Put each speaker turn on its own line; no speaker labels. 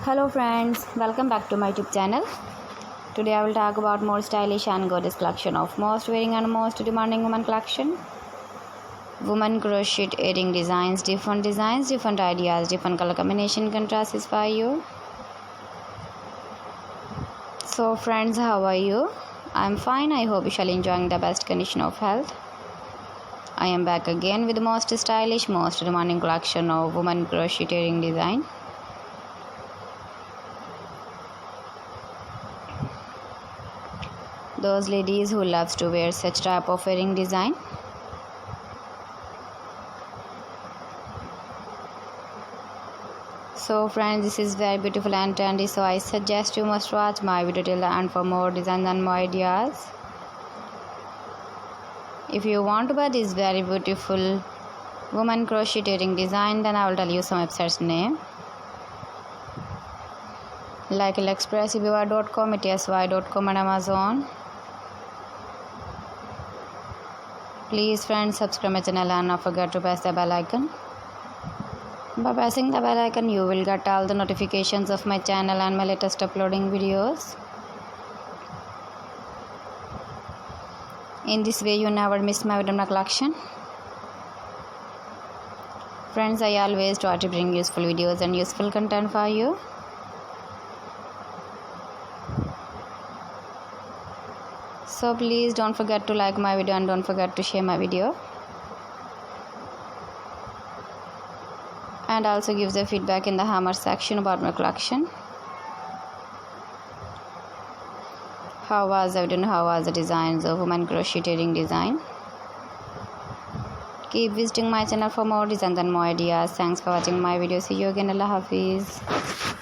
Hello friends, welcome back to my YouTube channel. Today I will talk about more stylish and gorgeous collection of most wearing and most demanding woman collection. Woman crocheted earring designs, different ideas, different color combination contrasts for you. So friends, how are you? I am fine. I hope you shall enjoying the best condition of health. I am back again with the most stylish, most demanding collection of woman crocheted earring design. Those ladies who loves to wear such type of earring design. So friends, this is very beautiful and trendy, so I suggest you must watch my video till the end for more designs and more ideas. If you want to buy this very beautiful woman crochet earring design, then I will tell you some websites name like AliExpress, eBay.com, etsy.com and Amazon. Please friends, subscribe my channel and not forget to press the bell icon. By pressing the bell icon, you will get all the notifications of my channel and my latest uploading videos. In this way, you never miss my video collection. Friends, I always try to bring useful videos and useful content for you. So please don't forget to like my video and don't forget to share my video. And also give the feedback in the hammer section about my collection. How was the video and how was the designs of woman crochet earring design? Keep visiting my channel for more designs and more ideas. Thanks for watching my video. See you again. Allah Hafiz.